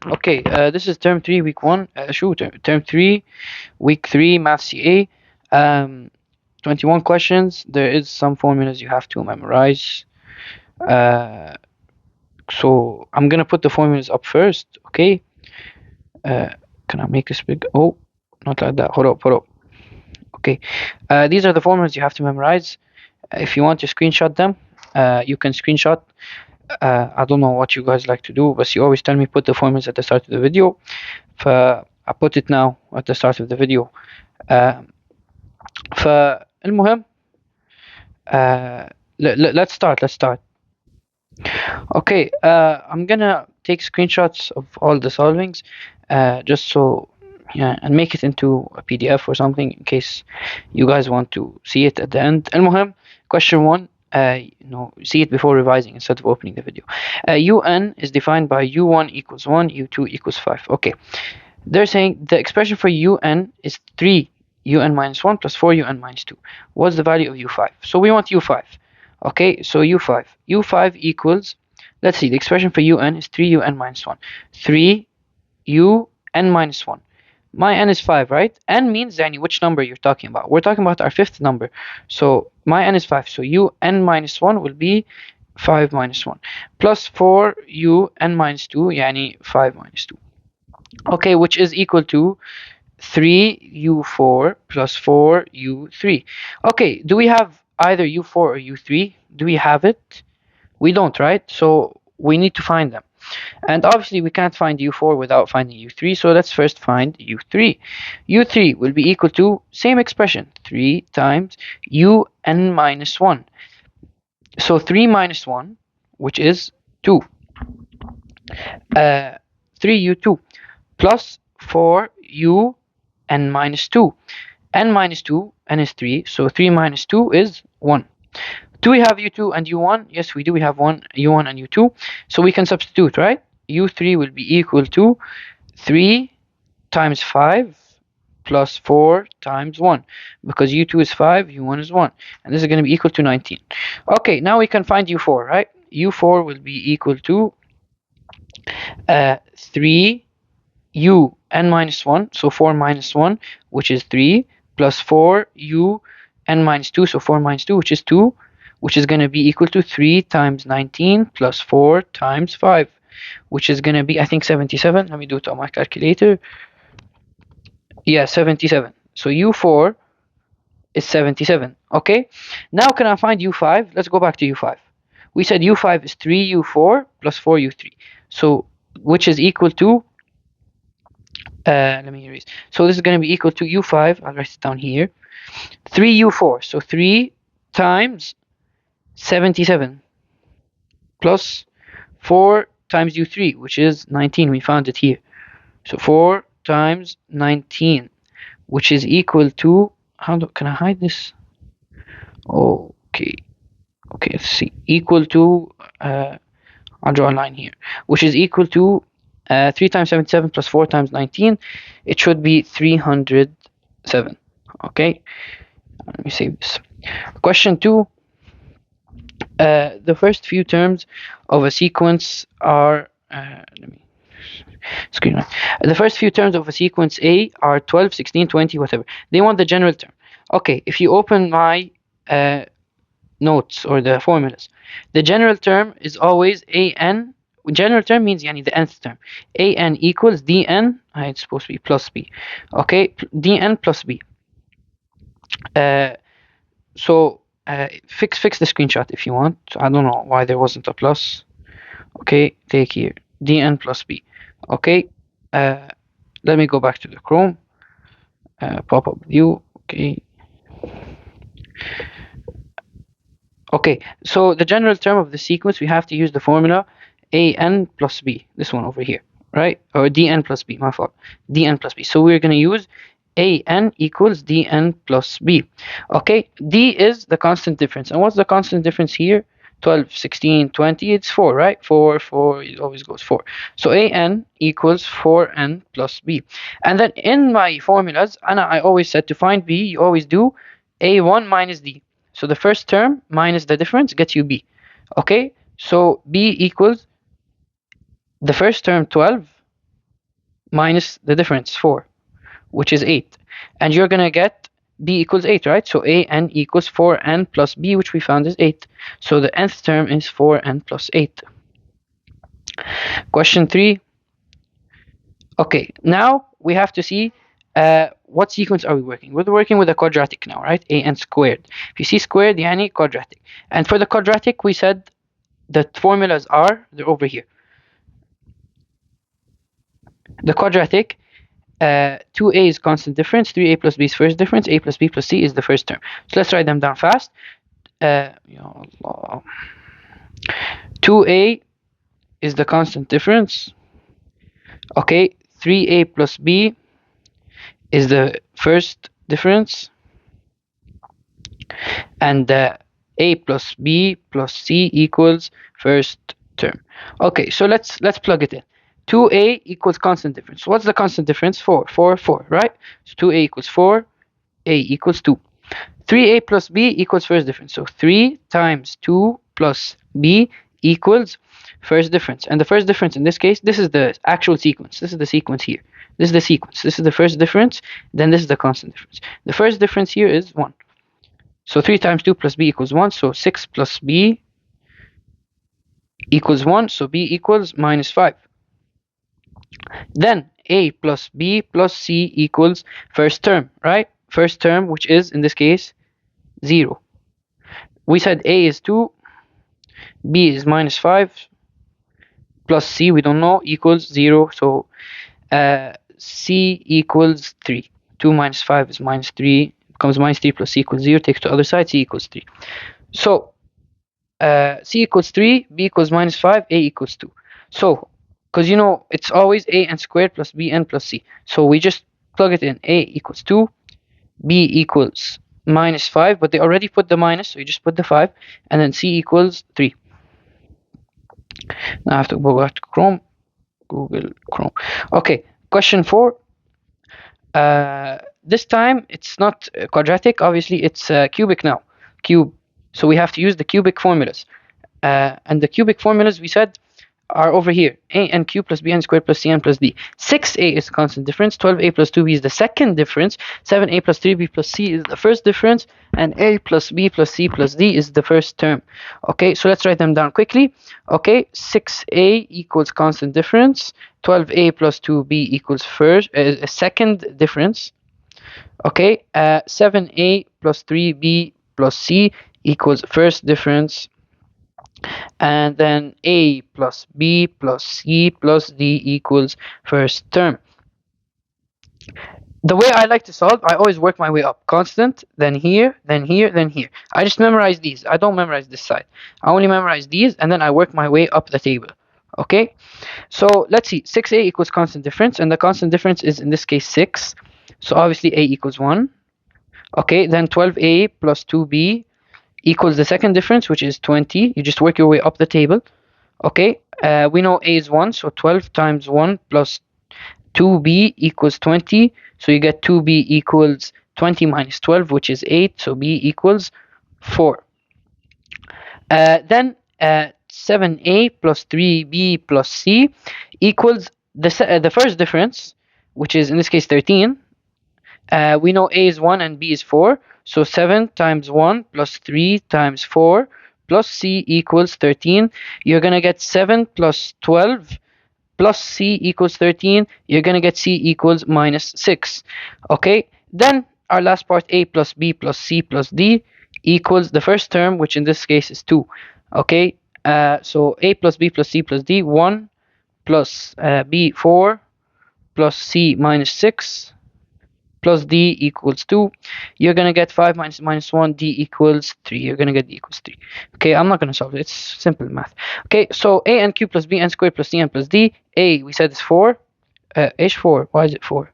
Okay, this is term 3, week 1. Term 3, week 3, Math CA. 21 questions. There is some formulas you have to memorize. Uh, so I'm gonna put the formulas up first, okay? Uh, can I make this big? Oh, not like that. Hold up. Okay. These are the formulas you have to memorize. If you want to screenshot them, you can screenshot. I don't know what you guys like to do, but you always tell me put the formulas at the start of the video. I put it now at the start of the video. آه، فالمهم let's start. Okay, I'm gonna take screenshots of all the solvings, just so, yeah, and make it into a PDF or something in case you guys want to see it at the end. المهم, question 1, see it before revising instead of opening the video. UN is defined by U1 equals 1, U2 equals 5. Okay, they're saying the expression for UN is 3 UN minus 1 plus 4 UN minus 2. What's the value of U5? So we want U5. Okay, so U5. U5 equals, let's see, the expression for UN is 3 UN minus 1. 3 UN minus 1. My n is 5, right? N means which number you're talking about. We're talking about our fifth number. So my n is 5. So UN minus 1 will be 5 minus 1. Plus 4 UN minus 2, 5 minus 2. Okay, which is equal to 3u4 plus 4u3. Okay, do we have either u4 or u3? Do we have it? We don't, right? So we need to find them. And obviously we can't find u4 without finding u3, so let's first find u3. u3 will be equal to, same expression, 3 times un minus 1. So 3 minus 1, which is 2. 3u2 plus 4u n minus 2. N minus 2, n is 3, so 3 minus 2 is 1. Do we have u2 and u1? Yes, we do. We have u1 and u2. So we can substitute, right? u3 will be equal to 3 times 5 plus 4 times 1. Because u2 is 5, u1 is 1. And this is going to be equal to 19. Okay, now we can find u4, right? u4 will be equal to 3 n minus 1, so 4 minus 1, which is 3, plus 4 n minus 2, so 4 minus 2, which is 2, which is going to be equal to 3 times 19 plus 4 times 5, which is going to be, I think, 77. Let me do it on my calculator. Yeah, 77. So u4 is 77. Okay, now can I find u5? Let's go back to u5. We said u5 is 3u4 plus 4u3, so which is equal to, let me erase. So this is going to be equal to u5. I'll write it down here. 3u4. So 3 times 77 plus 4 times u3, which is 19. We found it here. So 4 times 19, which is equal to, can I hide this? Okay, let's see. Equal to, I'll draw a line here, which is equal to 3 times 77 plus 4 times 19. It should be 307. Okay, let me save this. Question 2. The first few terms of a sequence are, the first few terms of a sequence A are 12, 16, 20, whatever. They want the general term. Okay, if you open my notes or the formulas, the general term is always an. General term means the nth term. An equals dn, it's supposed to be plus b. Okay, dn plus b. So fix the screenshot if you want. I don't know why there wasn't a plus. Okay, take here dn plus b. Okay, let me go back to the Chrome. Pop-up view. Okay, so the general term of the sequence, we have to use the formula an plus b, this one over here, right? Or dn plus b, my fault, dn plus b. So we're going to use an equals dn plus b. Okay, d is the constant difference. And what's the constant difference here? 12, 16, 20, it's 4, right? 4, it always goes 4. So an equals 4n plus b. And then in my formulas, and I always said to find b, you always do a1 minus d. So the first term minus the difference gets you b. Okay, so b equals the first term 12 minus the difference 4, which is 8. And you're going to get b equals 8, right? So an equals 4n plus b, which we found is 8. So the nth term is 4n plus 8. Question 3. Okay, now we have to see what sequence are we working? We're working with a quadratic now, right? an squared. If you see squared, yani quadratic. And for the quadratic, we said the formulas are, they're over here. The quadratic, 2a is constant difference, 3a plus b is first difference, a plus b plus c is the first term. So let's write them down fast. 2a is the constant difference. Okay, 3a plus b is the first difference, and a plus b plus c equals first term. Okay, so let's plug it in. 2a equals constant difference. What's the constant difference? 4, 4, 4, right? So 2a equals 4, a equals 2. 3a plus b equals first difference. So 3 times 2 plus b equals first difference. And the first difference in this case, this is the actual sequence. This is the sequence here. This is the sequence. This is the first difference. Then this is the constant difference. The first difference here is 1. So 3 times 2 plus b equals 1. So 6 plus b equals 1. So b equals minus 5. Then a plus b plus c equals first term, right? First term, which is, in this case, 0. We said a is 2, b is minus 5, plus c, we don't know, equals 0. So c equals 3. 2 minus 5 is minus 3. Becomes minus 3 plus c equals 0. Takes to the other side, c equals 3. So c equals 3, b equals minus 5, a equals 2. So, because you know, it's always a n squared plus b n plus c. So we just plug it in. A equals 2, b equals minus 5, but they already put the minus, so you just put the 5, and then c equals 3. Now I have to go back to Chrome, Google Chrome. Okay, question 4. This time it's not quadratic, obviously it's cubic now, cube. So we have to use the cubic formulas. And the cubic formulas we said are over here. A n cubed plus b n squared plus c n plus d. 6a is the constant difference. 12a plus 2b is the second difference. 7a plus 3b plus c is the first difference. And a plus b plus c plus d is the first term. Okay, so let's write them down quickly. Okay, 6a equals constant difference. 12a plus 2b equals first second difference. Okay, 7a plus 3b plus c equals first difference. And then a plus b plus c plus d equals first term. The way I like to solve, I always work my way up. Constant, then here, then here, then here. I just memorize these. I don't memorize this side. I only memorize these, and then I work my way up the table. Okay? So let's see. 6a equals constant difference, and the constant difference is, in this case, 6. So obviously a equals 1. Okay, then 12a plus 2b equals the second difference, which is 20. You just work your way up the table. Okay, we know a is 1, so 12 times 1 plus 2b equals 20. So you get 2b equals 20 minus 12, which is 8. So b equals 4. Then 7a plus 3b plus c equals the first difference, which is in this case 13. We know a is 1 and b is 4. So 7 times 1 plus 3 times 4 plus c equals 13. You're going to get 7 plus 12 plus c equals 13. You're going to get c equals minus 6. Okay, then our last part, a plus b plus c plus d equals the first term, which in this case is 2. Okay, so a plus b plus c plus d, 1 plus b, 4 plus c minus 6 plus d equals 2. You're going to get 5 minus 1, d equals 3. You're going to get d equals 3. Okay, I'm not going to solve it. It's simple math. Okay, so a n cubed plus b n squared plus c n plus d. A, we said is 4. Is 4. Why is it 4?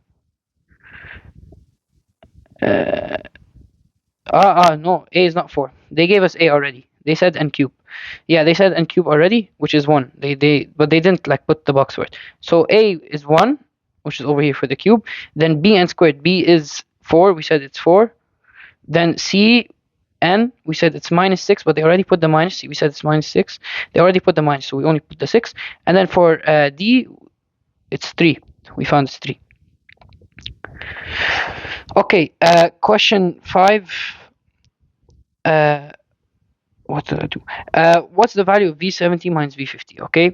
No, a is not 4. They gave us a already. They said n cube. Yeah, they said n cube already, which is 1. But they didn't like put the box for it. So a is 1, which is over here for the cube. Then b n squared, b is 4. We said it's 4. Then c N, we said it's -6, but they already put the minus. We said it's -6. They already put the minus, so we only put the 6. And then for D, it's 3. We found it's 3. Okay, question 5. What did I do? What's the value of V70 minus V50? Okay.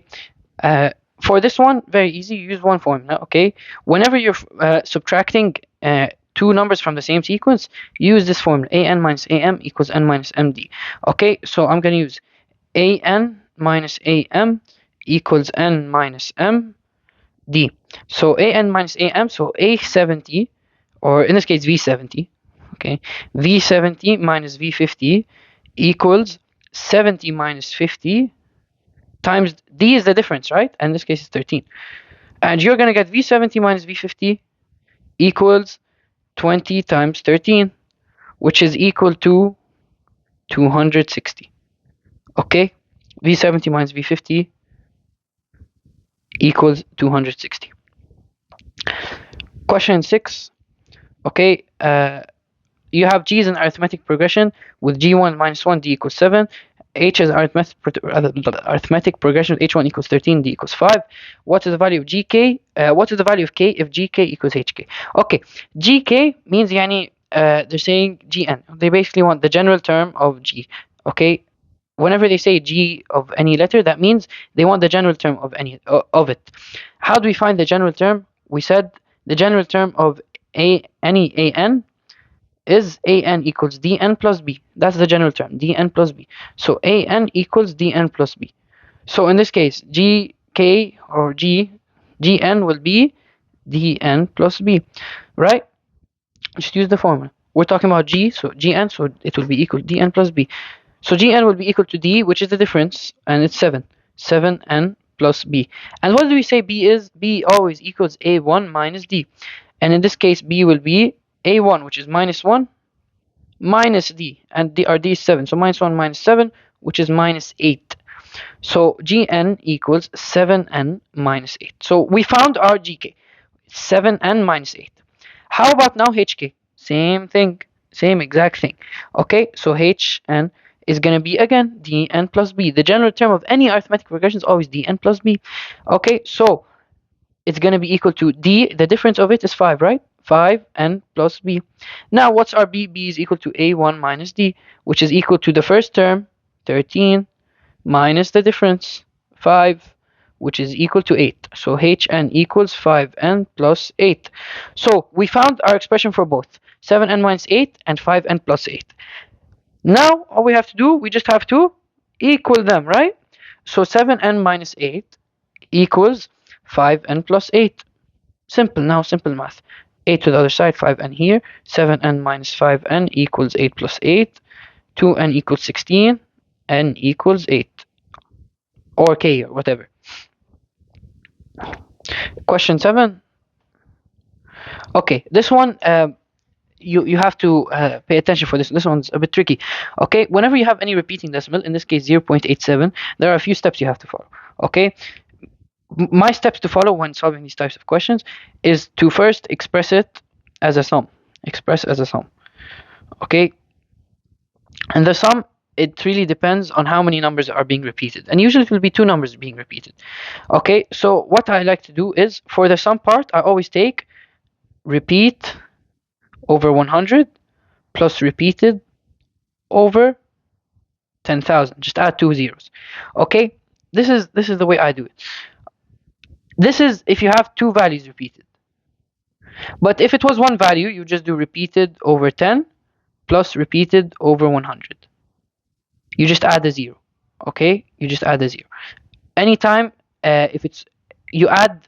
For this one, very easy. You use one formula. Okay. Whenever you're subtracting two numbers from the same sequence, use this formula: an minus am equals n minus md. Okay. So I'm gonna use an minus am equals n minus md. So an minus am. So a70, or in this case v70. Okay. v70 minus v50 equals 70 minus 50 times d is the difference, right? And in this case it's 13. And you're going to get v70 minus v50 equals 20 times 13, which is equal to 260. Okay? v70 minus v50 equals 260. Question 6. Okay, you have G as an arithmetic progression with G1 minus 1, D equals 7. H is arithmetic progression with H1 equals 13, D equals 5. What is the value of GK? What is the value of K if GK equals HK? Okay, GK means they're saying GN. They basically want the general term of G. Okay, whenever they say G of any letter, that means they want the general term of any of it. How do we find the general term? We said the general term of any AN is an equals dn plus b. That's the general term, dn plus b. So an equals dn plus b. So in this case, gk or gn will be dn plus b, right? Just use the formula. We're talking about g, so gn, so it will be equal to dn plus b. So gn will be equal to d, which is the difference, and it's 7. 7n plus b. And what do we say b is? B always equals a1 minus d. And in this case, b will be a1, which is minus 1, minus d, and d is 7. So minus 1 minus 7, which is minus 8. So gn equals 7n minus 8. So we found our gk, 7n minus 8. How about now hk? Same thing, same exact thing. Okay, so hn is going to be again dn plus b. The general term of any arithmetic progression is always dn plus b. Okay, so it's going to be equal to d. The difference of it is 5, right? 5n plus b. Now what's our b? B is equal to a1 minus d, which is equal to the first term, 13, minus the difference, 5, which is equal to 8. So hn equals 5n plus 8. So we found our expression for both 7n minus 8 and 5n plus 8. Now all we have to do, we just have to equal them, right? So 7n minus 8 equals 5n plus 8. Simple now, simple math. 8 to the other side, 5n here. 7n minus 5n equals 8 plus 8. 2n equals 16. N equals 8. Or k, or whatever. Question 7. Okay, this one, you have to pay attention for this. This one's a bit tricky. Okay, whenever you have any repeating decimal, in this case 0.87, there are a few steps you have to follow. Okay, my steps to follow when solving these types of questions is to first express it as a sum. Express as a sum. Okay, and the sum, it really depends on how many numbers are being repeated, and usually it will be 2 numbers being repeated. Okay, so what I like to do is, for the sum part, I always take repeat over 100 plus repeated over 10,000. Just add 2 zeros. Okay, this is the way I do it. This is if you have 2 values repeated. But if it was one value, you just do repeated over 10 plus repeated over 100. You just add a 0. Okay, you just add a 0. Anytime if it's, you add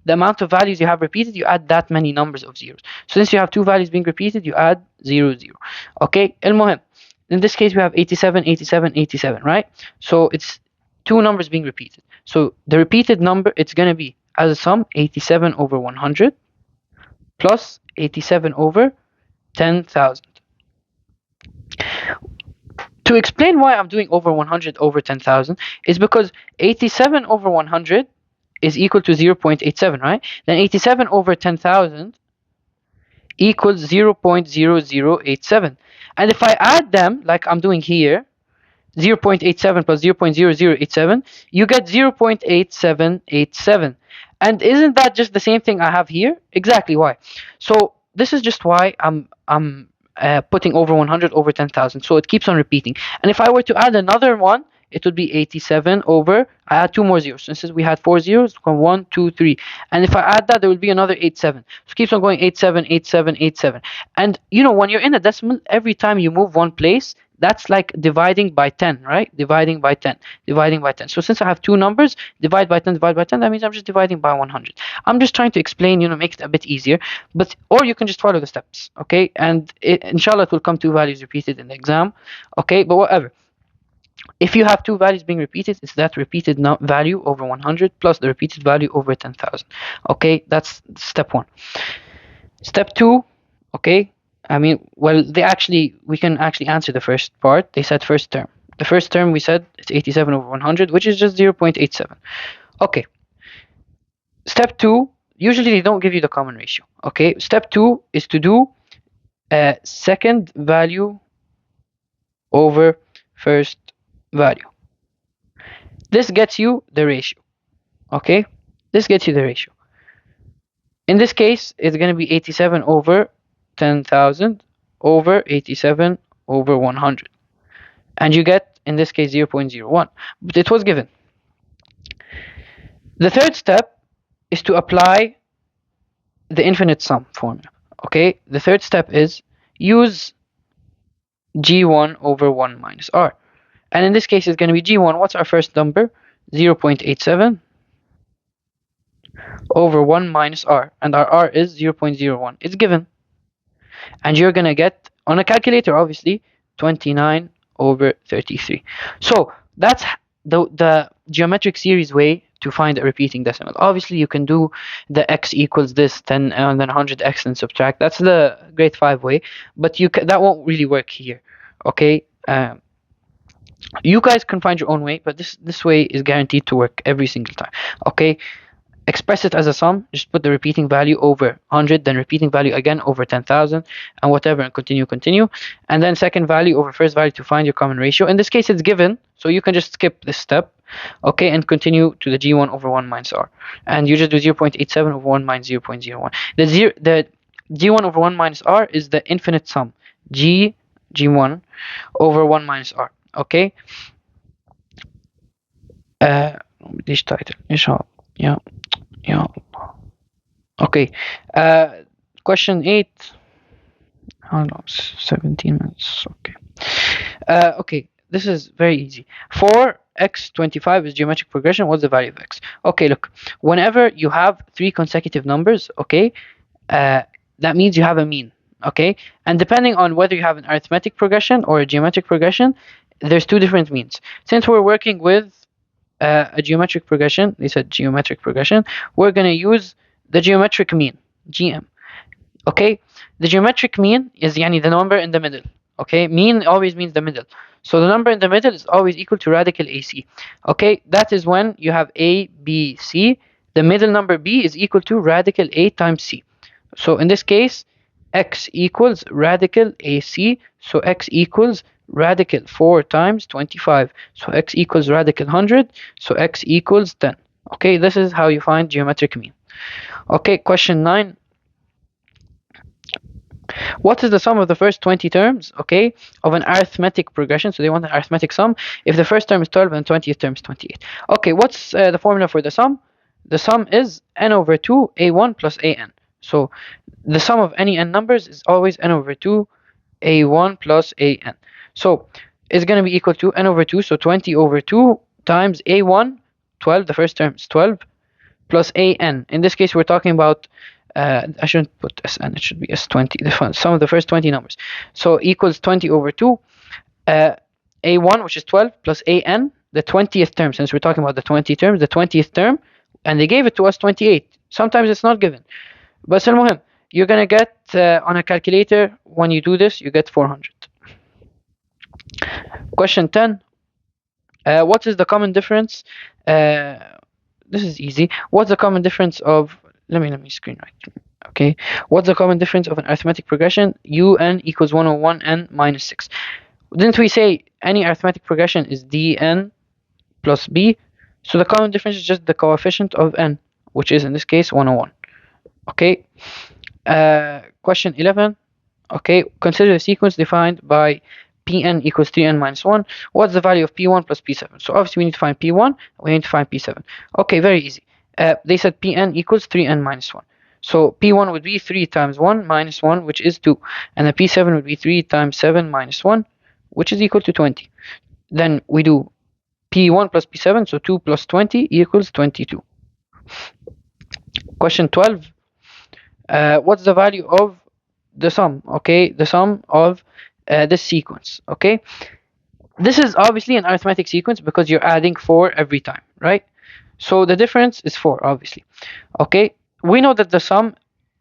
the amount of values you have repeated, you add that many numbers of zeros. So since you have 2 values being repeated, you add 0 0. Okay, المهم, in this case we have 87 87 87, right? So it's 2 numbers being repeated. So the repeated number, it's going to be as a sum 87 over 100 plus 87 over 10,000. To explain why I'm doing over 100 over 10,000 is because 87 over 100 is equal to 0.87, right? Then 87 over 10,000 equals 0.0087. And if I add them, like I'm doing here, 0.87 plus 0.0087, you get 0.8787. And isn't that just the same thing I have here? Exactly why. So this is just why I'm putting over 100 over 10,000. So it keeps on repeating. And if I were to add another one, it would be 87 over, I add two more zeros. So since we had four zeros, 1, 2, 3. And if I add that, there will be another 87. So it keeps on going 87, 87, 87. And you know, when you're in a decimal, every time you move one place, that's like dividing by 10, right? Dividing by 10, dividing by 10. So since I have two numbers, divide by 10, divide by 10, that means I'm just dividing by 100. I'm just trying to explain, make it a bit easier, but, or you can just follow the steps, okay? And inshallah, it will come two values repeated in the exam, okay? But whatever. If you have two values being repeated, it's that repeated value over 100 plus the repeated value over 10,000, okay? That's step one. Step two, okay? I mean, well, we can actually answer the first part. They said first term. The first term we said it's 87 over 100, which is just 0.87. Okay. Step two, usually they don't give you the common ratio. Okay. Step two is to do second value over first value. This gets you the ratio. Okay. This gets you the ratio. In this case, it's going to be 87 over 10,000 over 87 over 100. And you get, in this case, 0.01. But it was given. The third step is to apply the infinite sum formula. Okay, the third step is use g1 over 1 minus r. And in this case, it's going to be g1. What's our first number? 0.87 over 1 minus r. And our r is 0.01. It's given. And you're going to get, on a calculator, obviously, 29 over 33. So that's the geometric series way to find a repeating decimal. Obviously, you can do the x equals this, then 100x and subtract. That's the grade 5 way, but that won't really work here. Okay, you guys can find your own way, but this way is guaranteed to work every single time. Okay. Express it as a sum, just put the repeating value over 100, then repeating value again over 10,000, and whatever, and continue. And then second value over first value to find your common ratio. In this case, it's given, so you can just skip this step, okay, and continue to the g1 over 1 minus r. And you just do 0.87 over 1 minus 0.01. The g1 over 1 minus r is the infinite sum, g1 over 1 minus r, okay? ليش title yeah. Okay. Question 8. How long? 17 minutes. Okay. Okay. This is very easy. For x25 is geometric progression. What's the value of x? Okay. Look. Whenever you have three consecutive numbers, okay, that means you have a mean. Okay. And depending on whether you have an arithmetic progression or a geometric progression, there's two different means. Since we're working with a geometric progression, they said geometric progression, we're going to use the geometric mean, GM. Okay, the geometric mean is the number in the middle. Okay, mean always means the middle. So the number in the middle is always equal to radical AC. Okay, that is when you have A, B, C. The middle number B is equal to radical A times C. So in this case, x equals radical AC. So x equals radical 4 times 25. So x equals radical 100. So x equals 10. Okay, this is how you find geometric mean. Okay, question 9. What is the sum of the first 20 terms, okay, of an arithmetic progression? So they want an arithmetic sum if the first term is 12 and 20th term is 28. Okay, what's the formula for the sum? The sum is n over 2 a1 plus an. So the sum of any n numbers is always n over 2 a1 plus an. So it's going to be equal to n over 2, so 20 over 2 times a1, 12, the first term is 12, plus an. In this case, we're talking about, I shouldn't put Sn, it should be S20, the sum of the first 20 numbers. So equals 20 over 2, a1, which is 12, plus an, the 20th term, since we're talking about the 20 terms, the 20th term, and they gave it to us 28. Sometimes it's not given. But you're going to get, on a calculator, when you do this, you get 400. Question 10. What is the common difference? This is easy. What's the common difference of, let me screen write. Okay, what's the common difference of an arithmetic progression? Un equals 101n minus 6. Didn't we say any arithmetic progression is dn plus b? So the common difference is just the coefficient of n, which is in this case 101. Okay, question 11. Okay, consider the sequence defined by Pn equals 3n minus 1. What's the value of P1 plus P7? So obviously we need to find P1, we need to find P7. Okay, very easy. They said Pn equals 3n minus 1. So P1 would be 3 times 1 minus 1, which is 2. And the P7 would be 3 times 7 minus 1, which is equal to 20. Then we do P1 plus P7, so 2 plus 20 equals 22. Question 12. What's the value of the sum? Okay, the sum of this sequence. Okay, this is obviously an arithmetic sequence because you're adding 4 every time, right? So the difference is 4, obviously. Okay, we know that the sum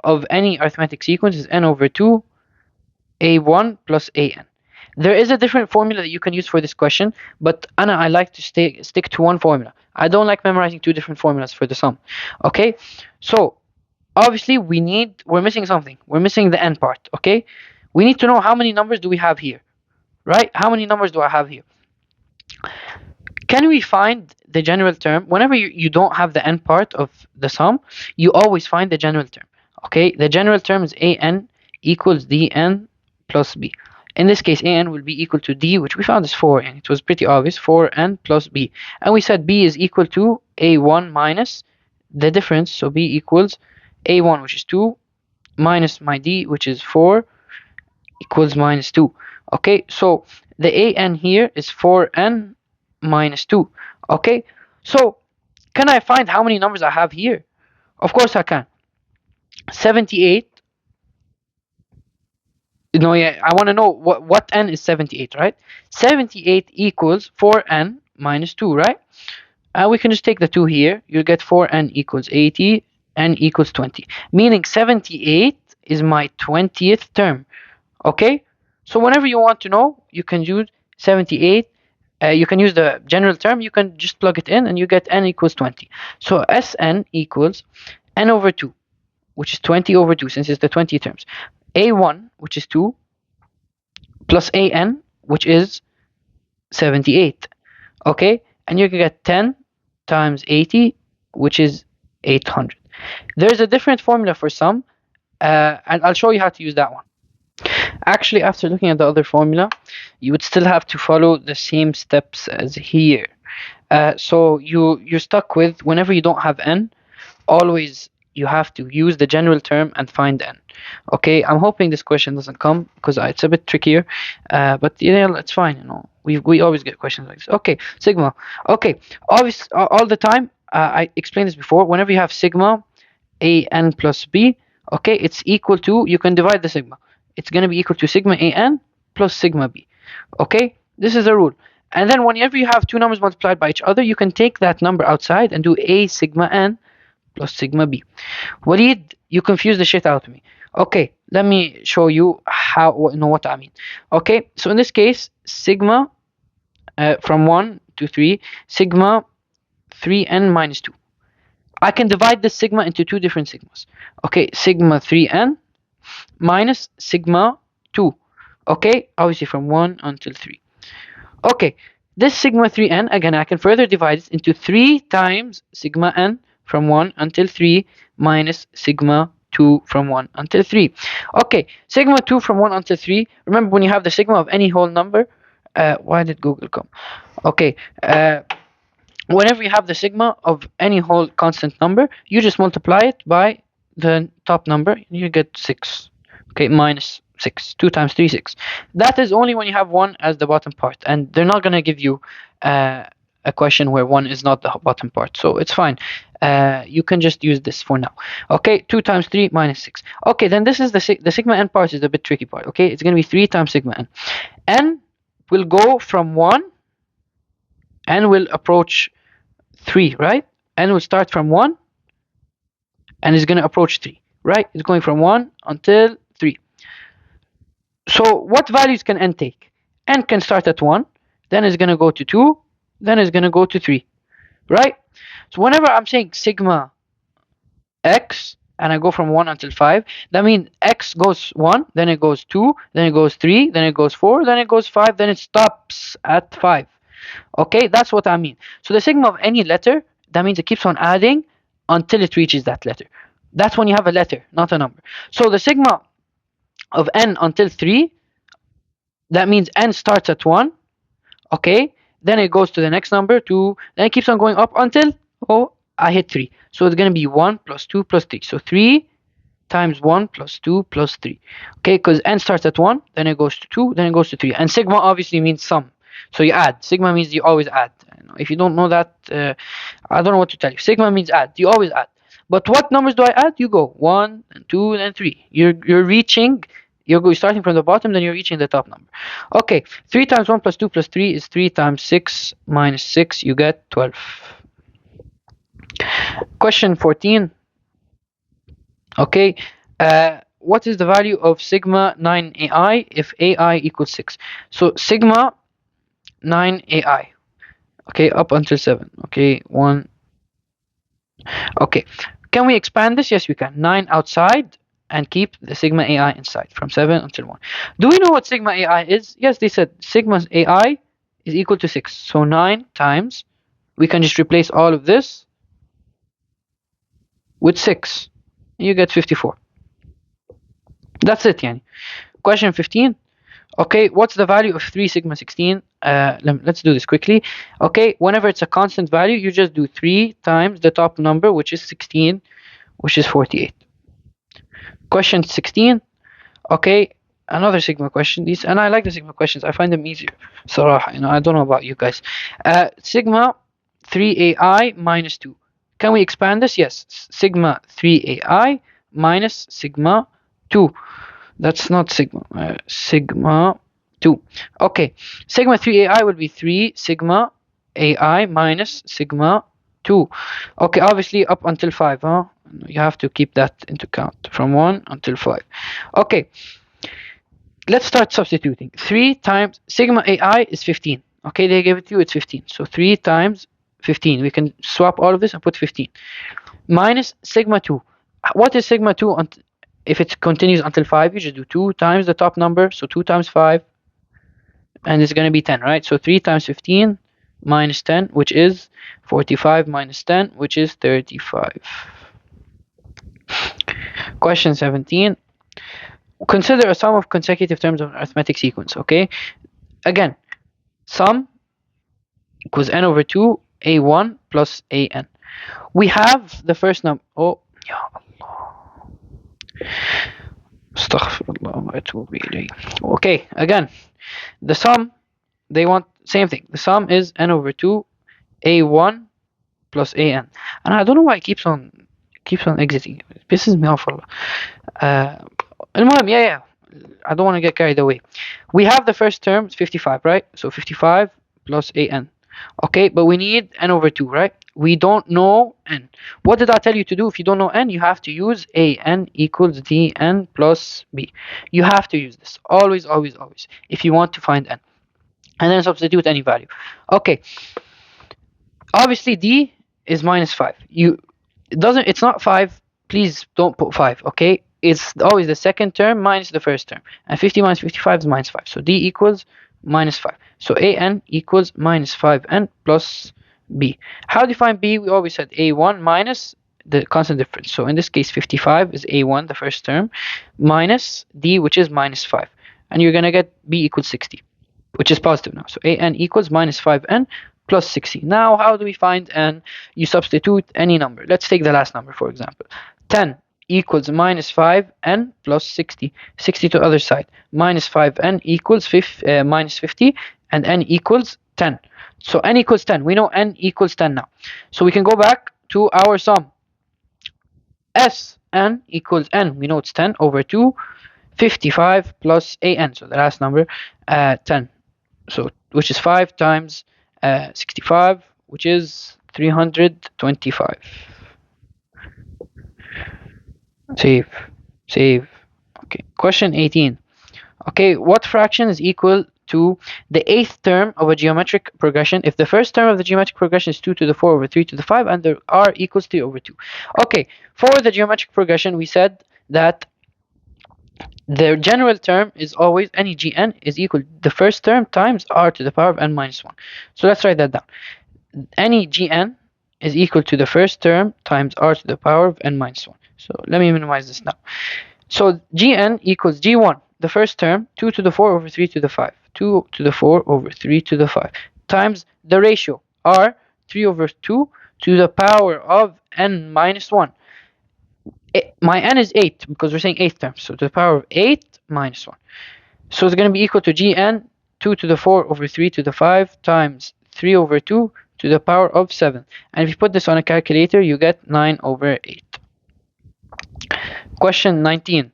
of any arithmetic sequence is n over 2 a1 plus an. There is a different formula that you can use for this question, but Anna, I like to stick to one formula. I don't like memorizing two different formulas for the sum. Okay, so obviously we're missing something. We're missing the n part. Okay, we need to know how many numbers do we have here, right? How many numbers do I have here? Can we find the general term? Whenever you don't have the n part of the sum, you always find the general term. Okay, the general term is an equals dn plus b. In this case, an will be equal to d, which we found is 4, and it was pretty obvious, 4n plus b. And we said b is equal to a1 minus the difference, so b equals a1, which is 2, minus my d, which is 4, equals minus 2. Okay, so the an here is 4n minus 2. Okay, so can I find how many numbers I have here? Of course I can. 78. No, yeah, I want to know what n is 78, right? 78 equals 4n minus 2, right? We can just take the 2 here. You'll get 4n equals 80, n equals 20. Meaning 78 is my 20th term. Okay? So whenever you want to know, you can use 78. You can use the general term. You can just plug it in and you get n equals 20. So Sn equals n over 2, which is 20 over 2 since it's the 20 terms. A1, which is 2, plus An, which is 78. Okay? And you can get 10 times 80, which is 800. There's a different formula for sum, and I'll show you how to use that one. Actually, after looking at the other formula, you would still have to follow the same steps as here. So you're stuck with whenever you don't have n, always you have to use the general term and find n. Okay, I'm hoping this question doesn't come because it's a bit trickier, but yeah, it's fine. You know, we always get questions like this. Okay, sigma. Okay, always all the time. I explained this before. Whenever you have sigma a n plus b, okay, it's equal to, you can divide the sigma. It's going to be equal to sigma a n plus sigma b. Okay, this is a rule. And then whenever you have two numbers multiplied by each other, you can take that number outside and do a sigma n plus sigma b. Walid, you confuse the shit out of me. Okay, let me show you what I mean. Okay, so in this case, sigma from 1 to 3, sigma 3n minus 2. I can divide this sigma into two different sigmas. Okay, sigma 3n minus sigma 2. Okay, obviously from 1 until 3. Okay, this sigma 3n, again, I can further divide it into 3 times sigma n from 1 until 3 minus sigma 2 from 1 until 3. Okay, sigma 2 from 1 until 3. Remember, when you have the sigma of any whole number, why did Google come? Okay, whenever you have the sigma of any whole constant number, you just multiply it by the top number, and you get 6. Okay, minus 6. 2 times 3, 6. That is only when you have 1 as the bottom part, and they're not going to give you a question where 1 is not the bottom part, so it's fine. You can just use this for now. Okay, 2 times 3 minus 6. Okay, then this is the sigma n part is the bit tricky part. Okay, it's going to be 3 times sigma n. N will go from 1, n will approach 3, right? N will start from 1 and is going to approach 3, right? It's going from 1 until 3. So what values can n take? N can start at 1, then it's going to go to 2, then it's going to go to 3, right? So whenever I'm saying sigma x, and I go from 1 until 5, that means x goes 1, then it goes 2, then it goes 3, then it goes 4, then it goes 5, then it stops at 5. Okay, that's what I mean. So the sigma of any letter, that means it keeps on adding until it reaches that letter. That's when you have a letter, not a number. So the sigma of n until 3, that means n starts at 1, okay, then it goes to the next number, 2, then it keeps on going up until, oh, I hit 3. So it's going to be 1 plus 2 plus 3. So 3 times 1 plus 2 plus 3. Okay, because n starts at 1, then it goes to 2, then it goes to 3. And sigma obviously means sum. So you add. Sigma means you always add. If you don't know that, I don't know what to tell you. Sigma means add. You always add. But what numbers do I add? You go 1 and 2 and 3. You're reaching, you're starting from the bottom, then you're reaching the top number. Okay, 3 times 1 plus 2 plus 3 is 3 times 6 minus 6. You get 12. Question 14. Okay, what is the value of sigma 9ai if ai equals 6? So sigma 9ai, okay, up until 7. Okay, 1. Okay, can we expand this? Yes, we can. 9 outside and keep the sigma ai inside from 7 until 1. Do we know what sigma ai is? Yes, they said sigma ai is equal to 6. So 9 times, we can just replace all of this with 6. You get 54. That's it, yani. Question 15. Okay, what's the value of 3 sigma 16? Let's do this quickly. Okay, whenever it's a constant value, you just do 3 times the top number, which is 16, which is 48. Question 16. Okay, another sigma question. These, and I like the sigma questions. I find them easier. Sarah, I don't know about you guys. Sigma 3ai minus 2. Can we expand this? Yes. Sigma 3ai minus sigma 2. That's not sigma. Sigma 2. Okay. Sigma 3ai will be 3 sigma ai minus sigma 2. Okay, obviously up until 5, huh? You have to keep that into account from 1 until 5. Okay. Let's start substituting. 3 times sigma ai is 15. Okay, they gave it to you, it's 15. So 3 times 15. We can swap all of this and put 15. Minus sigma 2. What is sigma 2 if it continues until 5? You just do 2 times the top number. So 2 times 5. And it's going to be 10, right? So 3 times 15 minus 10, which is 45 minus 10, which is 35. Question 17. Consider a sum of consecutive terms of an arithmetic sequence, okay? Again, sum equals n over 2 a1 plus an. We have the first number. Oh, ya Allah. Astaghfirullah, it will be. Okay, again, the sum, they want same thing. The sum is n over 2 a1 plus an. And I don't know why it keeps on exiting. It pisses me off. المهم, yeah. I don't want to get carried away. We have the first term, 55, right? So 55 plus an. Okay, but we need n over 2, right? We don't know n. What did I tell you to do? If you don't know n, you have to use an equals dn plus b. You have to use this. Always, always, always. If you want to find n. And then substitute any value. Okay. Obviously, d is minus 5. It's not 5. Please don't put 5, okay? It's always the second term minus the first term. And 50 minus 55 is minus 5. So d equals minus 5. So an equals minus 5n plus b. How do you find b? We always said a1 minus the constant difference. So in this case, 55 is a1, the first term, minus d, which is minus 5. And you're going to get b equals 60, which is positive now. So an equals minus 5n plus 60. Now, how do we find n? You substitute any number. Let's take the last number, for example. 10 equals minus 5n plus 60. 60 to the other side. Minus 5n equals minus 50, and n equals 10. So n equals 10. We know n equals 10 now. So we can go back to our sum. Sn equals n. We know it's 10 over 2. 55 plus an. So the last number, 10. So which is 5 times 65, which is 325. Save. Okay. Question 18. Okay, what fraction is equal to the eighth term of a geometric progression if the first term of the geometric progression is 2 to the 4 over 3 to the 5 and the r equals 3 over 2. Okay, for the geometric progression, we said that the general term is always any gn is equal to the first term times r to the power of n minus 1. So let's write that down. Any gn is equal to the first term times r to the power of n minus 1. So let me minimize this now. So gn equals g1, the first term, 2 to the 4 over 3 to the 5, 2 to the 4 over 3 to the 5, times the ratio r, 3 over 2 to the power of n minus 1. My n is 8 because we're saying 8th term, so to the power of 8 minus 1. So it's going to be equal to gn 2 to the 4 over 3 to the 5 times 3 over 2 to the power of 7. And if you put this on a calculator, you get 9 over 8. Question 19.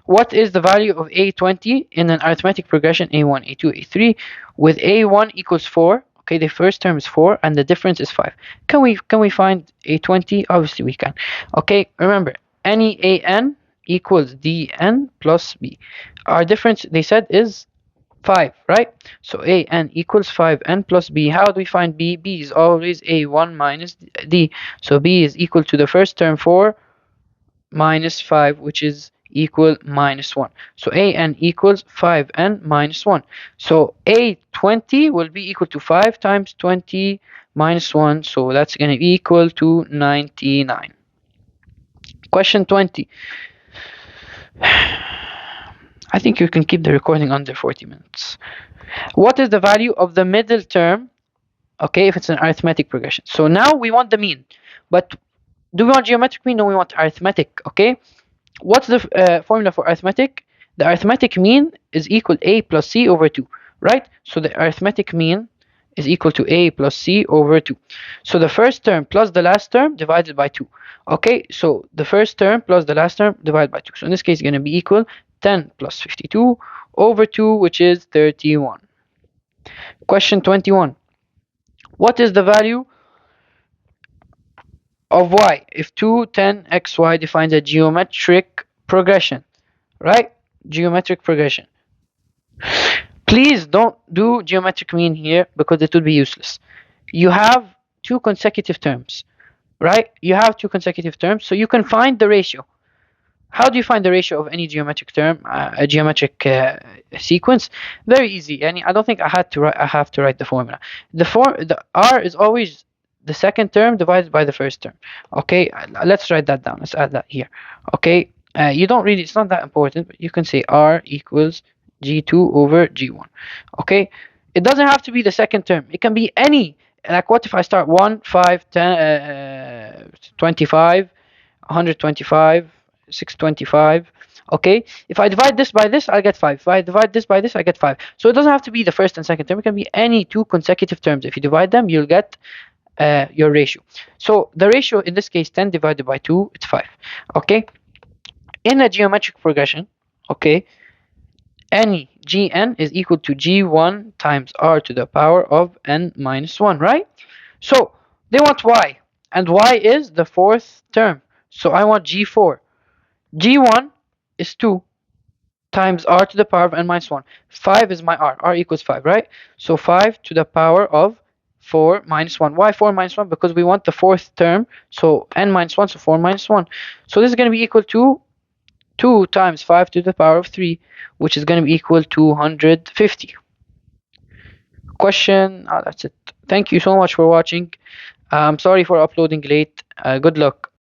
What is the value of A20 in an arithmetic progression A1, A2, A3 with A1 equals 4? Okay, the first term is 4 and the difference is 5. Can we find A20? Obviously we can. Okay, remember, any AN equals DN plus B. Our difference, they said, is 5, right? So AN equals 5N plus B. How do we find B? B is always A1 minus D. So B is equal to the first term 4 minus 5, which is equal minus 1. So AN equals 5N minus 1. So A20 will be equal to 5 times 20 minus 1. So that's going to be equal to 99. Question 20. I think you can keep the recording under 40 minutes. What is the value of the middle term, okay, if it's an arithmetic progression? So now we want the mean, but do we want geometric mean? No, we want arithmetic, okay? What's the formula for arithmetic? The arithmetic mean is equal to a plus c over 2, right? So the arithmetic mean is equal to a plus c over 2. So the first term plus the last term divided by 2. Okay, so the first term plus the last term divided by 2. So in this case, it's going to be equal 10 plus 52 over 2, which is 31. Question 21. What is the value of y if 2, 10, xy defines a geometric progression, right? Geometric progression. Please don't do geometric mean here because it would be useless. You have two consecutive terms, right? You have two consecutive terms, so you can find the ratio. How do you find the ratio of any geometric term, a geometric sequence? Very easy. And I don't think I have to write the formula. The r is always the second term divided by the first term. Okay, let's write that down. Let's add that here. Okay, you don't really, it's not that important, but you can say r equals g2 over g1. Okay, it doesn't have to be the second term. It can be any. Like, what if I start 1, 5, 10, 25, 125, 625. Okay, if I divide this by this, I'll get 5. If I divide this by this, I get 5. So it doesn't have to be the first and second term. It can be any two consecutive terms. If you divide them, you'll get your ratio. So the ratio in this case, 10 divided by 2, it's 5. Okay, in a geometric progression, okay, any gn is equal to g1 times r to the power of n minus 1, right? So they want y, and y is the fourth term. So I want g4. g1 is 2 times r to the power of n minus 1. 5 is my r. r equals 5, right? So 5 to the power of 4 minus 1. Why 4 minus 1? Because we want the fourth term. So n minus 1, so 4 minus 1. So this is going to be equal to 2 times 5 to the power of 3, which is going to be equal to 250. Question, that's it. Thank you so much for watching. I'm sorry for uploading late. Good luck.